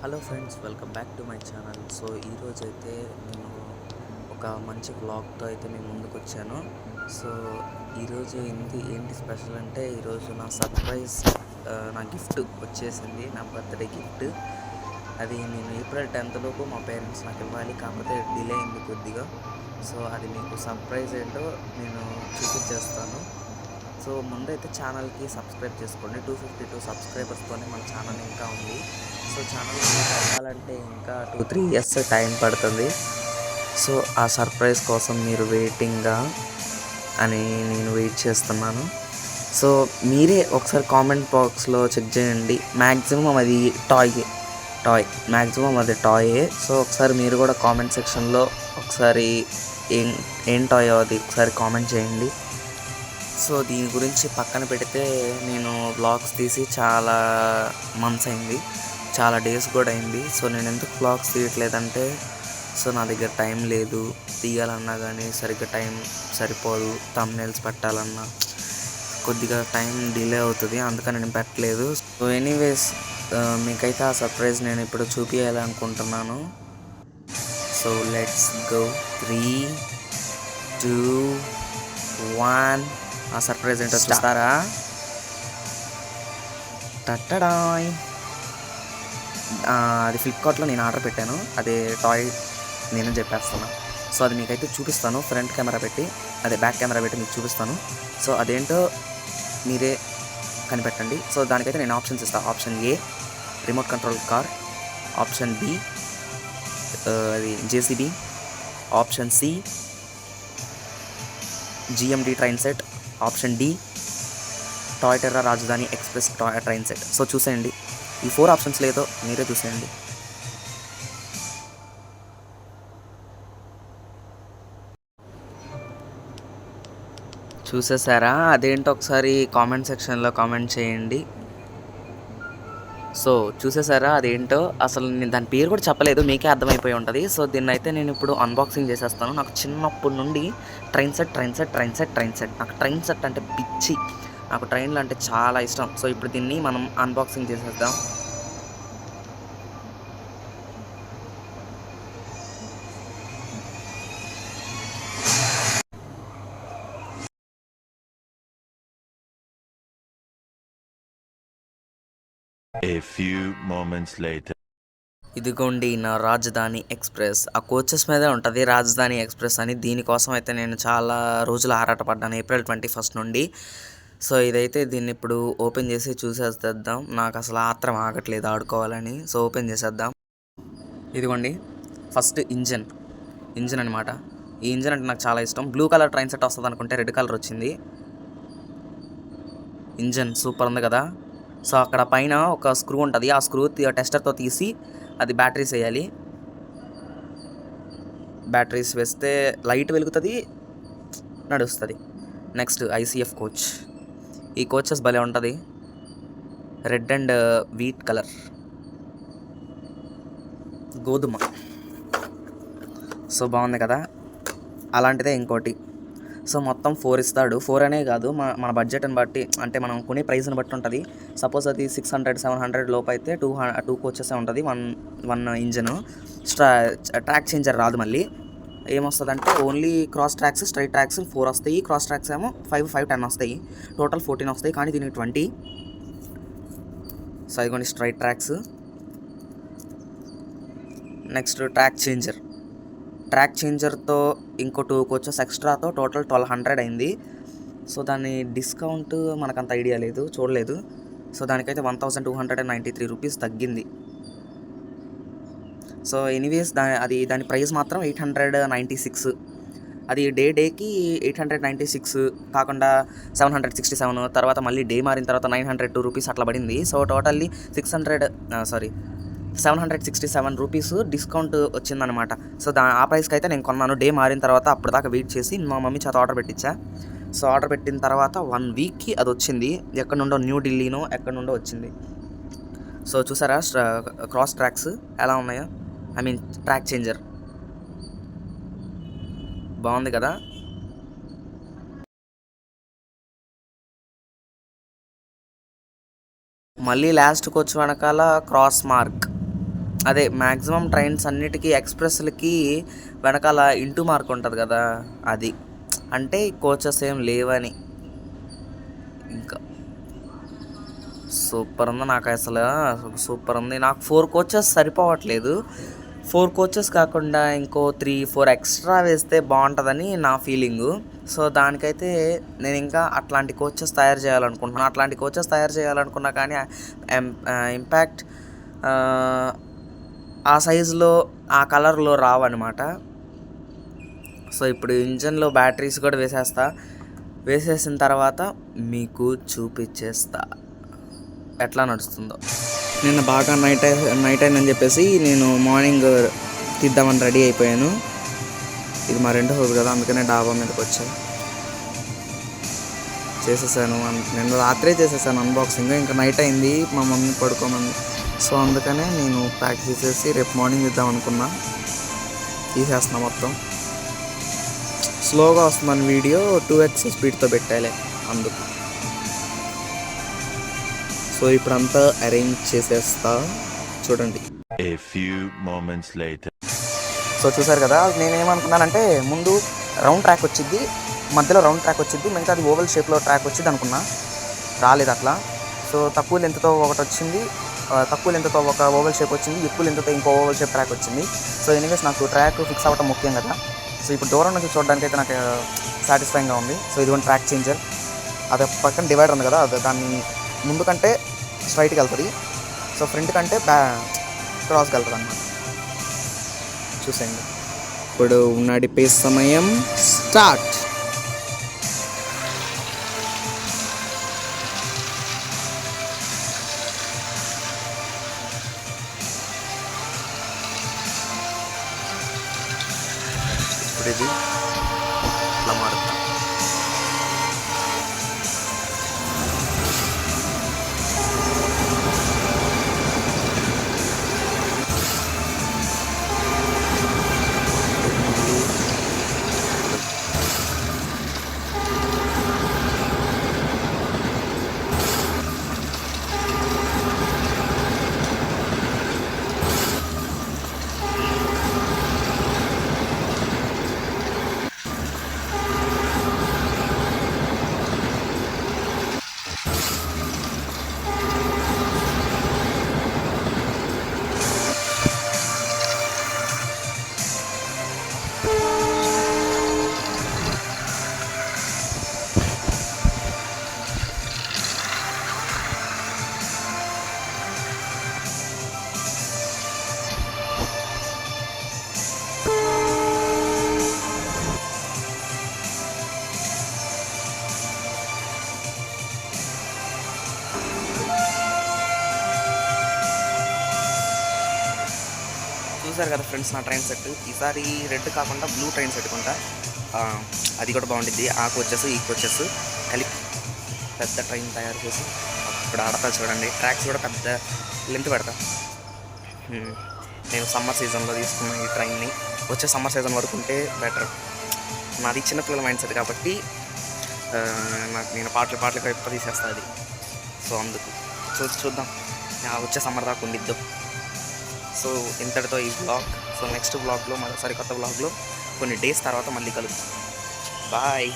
Hello friends, welcome back to my channel. So ఈరోజైతే నేను ఒక మంచి వ్లాగ్తో అయితే మేము ముందుకు వచ్చాను. సో ఈరోజు ఏంటి స్పెషల్ అంటే, ఈరోజు నా సర్ప్రైజ్, నా గిఫ్ట్ వచ్చేసింది, నా బర్త్డే గిఫ్ట్. అది నేను ఏప్రిల్ 10th లోపు మా పేరెంట్స్ నాకు ఇవ్వాలి, కాకపోతే డిలే అయింది కొద్దిగా. సో అది మీకు సర్ప్రైజ్ ఏంటో నేను చూపించేస్తాను. సో ముందైతే ఛానల్కి సబ్స్క్రైబ్ చేసుకోండి. 252 సబ్స్క్రైబర్స్తోనే మన ఛానల్ ఇంకా ఉంది. సో ఛానల్ అవ్వాలంటే ఇంకా 2-3 ఇయర్స్ టైం పడుతుంది. సో ఆ సర్ప్రైజ్ కోసం మీరు వెయిటింగ్గా అని నేను వెయిట్ చేస్తున్నాను. సో మీరే ఒకసారి కామెంట్ బాక్స్లో చెక్ చేయండి. మ్యాక్సిమం అది టాయ్ మ్యాక్సిమం అది టాయే. సో ఒకసారి మీరు కూడా కామెంట్ సెక్షన్లో ఒకసారి ఏం టాయో అది ఒకసారి కామెంట్ చేయండి. సో దీని గురించి పక్కన పెడితే, నేను వ్లాగ్స్ తీసి చాలా మంత్స్ అయింది, చాలా డేస్ కూడా అయింది. సో నేను ఎందుకు వ్లాగ్స్ తీయట్లేదంటే, సో నా దగ్గర టైం లేదు. తీయాలన్నా కానీ సరిగ్గా టైం సరిపోదు. థంబ్నెయిల్స్ పెట్టాలన్నా కొద్దిగా టైం డిలే అవుతుంది, అందుకని నేను పెట్టలేదు. సో ఎనీవేస్, మీకైతే ఆ సర్ప్రైజ్ నేను ఇప్పుడు చూపించాలనుకుంటున్నాను. So let's go. 3, 2, 1. ఆ సర్ప్రైజ్ ఏంటో చూస్తారా? టట్టడాయ్. అది ఫ్లిప్కార్ట్లో నేను ఆర్డర్ పెట్టాను. అదే టాయ్ నేను చెప్పేస్తాను. సో అది మీకైతే చూపిస్తాను, ఫ్రంట్ కెమెరా పెట్టి, అదే బ్యాక్ కెమెరా పెట్టి మీకు చూపిస్తాను. సో అదేంటో మీరే కనిపెట్టండి. సో దానికైతే నేను ఆప్షన్స్ ఇస్తాను. Option A remote control car, option B అది JCB, option C GMD train set, option D టాయ్టెర్రా Rajdhani express train set. So చూసేయండి, ఈ 4 ఆప్షన్స్ లేదో మీరే చూసేయండి. చూసేసారా? అదేంటో ఒకసారి కామెంట్ సెక్షన్లో కామెంట్ చేయండి. సో చూసేసారా అదేంటో? అసలు నేను దాని పేరు కూడా చెప్పలేదు, మీకే అర్థమైపోయి ఉంటుంది. సో దీన్ని అయితే నేను ఇప్పుడు అన్బాక్సింగ్ చేసేస్తాను. నాకు చిన్నప్పటి నుండి ట్రైన్ సెట్ నాకు ట్రైన్ సెట్ అంటే పిచ్చి. నాకు ట్రైన్లు అంటే చాలా ఇష్టం. సో ఇప్పుడు దీన్ని మనం అన్బాక్సింగ్ చేసేద్దాం. A few moments later. ఇదిగోండి నా రాజధాని ఎక్స్ప్రెస్. ఆ కోచెస్ మీదే ఉంటుంది రాజధాని ఎక్స్ప్రెస్ అని. దీనికోసం అయితే నేను చాలా రోజులు ఆరాటపడ్డాను, ఏప్రిల్ 21 నుండి. సో ఇదైతే దీన్ని ఇప్పుడు ఓపెన్ చేసి చూసేద్దాం. నాకు అసలు ఆత్రం ఆగట్లేదు ఆడుకోవాలని. సో ఓపెన్ చేసేద్దాం. ఇదిగోండి ఫస్ట్ ఇంజన్ అనమాట. ఈ ఇంజన్ అంటే నాకు చాలా ఇష్టం. బ్లూ కలర్ ట్రైన్ సెట్ వస్తుంది అనుకుంటే రెడ్ కలర్ వచ్చింది. ఇంజన్ సూపర్ ఉంది కదా. సో అక్కడ పైన ఒక స్క్రూ ఉంటుంది, ఆ స్క్రూ టెస్టర్తో తీసి అది బ్యాటరీస్ వేయాలి. బ్యాటరీస్ వేస్తే లైట్ వెలుగుతుంది, నడుస్తుంది. Next ICF coach. ఈ కోచెస్ భలే ఉంటుంది, రెడ్ అండ్ వీట్ కలర్, గోధుమ. సో బాగుంది కదా. అలాంటిదే ఇంకోటి. సో మొత్తం 4 ఇస్తాడు. 4 అనే కాదు, మన బడ్జెట్ని బట్టి, అంటే మనం కొనే ప్రైస్ని బట్టి ఉంటుంది. సపోజ్ అది 600-700 లోపు అయితే 2 కోచెస్ ఉంటుంది, వన్ ఇంజను. ట్రాక్ చేంజర్ రాదు. మళ్ళీ ఏమొస్తుందంటే only cross tracks, straight tracks 4 వస్తాయి. క్రాస్ ట్రాక్స్ ఏమో 5-10 వస్తాయి. టోటల్ 14 వస్తాయి, కానీ దీనికి 20. సో ఇదిగోండి స్ట్రైట్ ట్రాక్స్. నెక్స్ట్ ట్రాక్ చేంజర్తో ఇంకో 2 కోచెస్ ఎక్స్ట్రాతో టోటల్ 1200 అయింది. సో దాని డిస్కౌంట్ మనకంత ఐడియా లేదు, చూడలేదు. సో దానికైతే 1293 రూపీస్ తగ్గింది. సో ఎనీవేస్ దాని ప్రైస్ మాత్రం 896. అది డేకి 896 కాకుండా 767, తర్వాత మళ్ళీ డే మారిన తర్వాత 902 రూపీస్ అట్లా పడింది. సో టోటల్లీ 767 రూపీస్ డిస్కౌంట్ వచ్చిందనమాట. సో ఆ ప్రైస్కి అయితే నేను కొన్నాను. డే మారిన తర్వాత అప్పుడు దాకా వెయిట్ చేసి మా మమ్మీ చేత ఆర్డర్ పెట్టించా. సో ఆర్డర్ పెట్టిన తర్వాత 1 వీక్కి అది వచ్చింది. ఎక్కడి నుండో, న్యూఢిల్లీనో ఎక్కడి నుండో వచ్చింది. సో చూసారా క్రాస్ ట్రాక్స్ ఎలా ఉన్నాయో, ఐ మీన్ ట్రాక్ చేంజర్. బాగుంది కదా. మళ్ళీ లాస్ట్కి వచ్చి వెనకాల క్రాస్ మార్క్. అదే మ్యాక్సిమం ట్రైన్స్ అన్నిటికీ ఎక్స్‌ప్రెస్‌లకి వెనకాల ఇంటూ మార్క్ ఉంటది కదా! అది. అంటే కోచెస్ ఏం లేవని. ఇంకా సూపరుంది. నాకసల సూపరుంది. నాకు 4 కోచెస్ సరిపోవట్లేదు. 4 కోచెస్ కాకుండా ఇంకో 3, 4 ఎక్స్‌ట్రా వేస్తే బావుంటదని నా ఫీలింగు. సో, దానికైతే నేనింకా అట్లాంటి కోచెస్ తయారు చేయాలనుకుంటున్నాను. అట్లాంటి కోచెస్ తయారు చేయాలనుకున్నా కానీ ఇంపాక్ట్ ఆ సైజులో, ఆ కలర్‌లో రావనమాట. సో, ఇప్పుడు ఇంజన్‌లో బ్యాటరీస్ కూడా వేసేస్తా. వేసేసిన తర్వాత మీకు చూపిచ్చేస్తా ఎట్లా నడుస్తుందో. నిన్న బాగా నైట్ అయిందని చెప్పేసి నేను మార్నింగ్ తీద్దామని రెడీ అయిపోయాను. ఇది మా రెండో రోజు కదా, అందుకనే డాబా మీదకొచ్చా. చేసేసాను. నిన్న రాత్రే చేసేసాను అన్బాక్సింగ్. ఇంకా నైట్ అయింది, మా మమ్మీ పడుకోమంది. సో, అందుకనే నేను ప్యాక్ చేసేసి రేపు మార్నింగ్ ఇద్దాం అనుకున్నా. తీసేస్తున్నా మొత్తం. స్లోగా వస్తుందని వీడియో 2x స్పీడ్తో పెట్టాలి అందుకు. సో, ఇప్పుడంతా అరేంజ్ చేసేస్తా చూడండి. A few moments later. So, చూసారు కదా, నేనేమనుకున్నానంటే ముందు రౌండ్ ట్రాక్ వచ్చిద్ది, మధ్యలో రౌండ్ ట్రాక్ వచ్చిద్ది, మిగతాది ఓవల్ షేప్లో ట్రాక్ వచ్చిద్ది అనుకున్నా. రాలేదు అట్లా. సో, తక్కువ లెంత్తో ఒకటి వచ్చింది, తక్కువ లెంత్తో ఒక ఓవల్ షేప్ వచ్చింది, ఎక్కువ లెంత్తో ఇంకో ఓవల్ షేప్ ట్రాక్ వచ్చింది. సో, ఎనీవేస్ నాకు ట్రాక్ ఫిక్స్ అవ్వటం ముఖ్యం కదా. సో, ఇప్పుడు దూరం నుంచి చూడడానికి అయితే నాకు సాటిస్ఫైయింగ్గా ఉంది. సో, ఇదిగోండి ట్రాక్ చేంజర్. అది పక్కన డివైడర్ ఉంది కదా, అది దాన్ని ముందు కంటే స్ట్రైట్కి వెళ్తుంది. సో, ఫ్రంట్ కంటే క్రాస్కి వెళ్తుంది అన్నమాట. చూసేయండి. ఇప్పుడు నడిపే సమయం స్టార్ట్. ఇప్పుడు ఇది ఇట్లా మారుతా. చూసారు కదా ఫ్రెండ్స్, నా ట్రైన్ సెట్. ఈసారి రెడ్ కాకుండా బ్లూ ట్రైన్ సెట్ కొంటా. అది కూడా బాగుంటుంది. ఆ కోచెస్ ఈ కోచెస్ కలిపి పెద్ద ట్రైన్ తయారు చేసి అప్పుడు ఆడతా చూడండి. ట్రాక్స్ కూడా పెద్ద లెంత్ పెడతా. నేను సమ్మర్ సీజన్లో తీసుకున్న ఈ ట్రైన్ని వచ్చే సమ్మర్ సీజన్ వరకు ఉంటే బెటర్. నాది చిన్నపిల్లల మైండ్ సెట్ కాబట్టి నాకు నేను పాటలు ఎక్కువ తీసేస్తాను అది. సో, అందుకు చూద్దాం వచ్చే సమ్మర్ దాకా ఉండిద్దాం. సో, ఇంతటితో ఈ బ్లాగ్. సో, నెక్స్ట్ బ్లాగ్లో మరోసారి కొత్త బ్లాగ్లో కొన్ని డేస్ తర్వాత మళ్ళీ కలుద్దాం. బాయ్.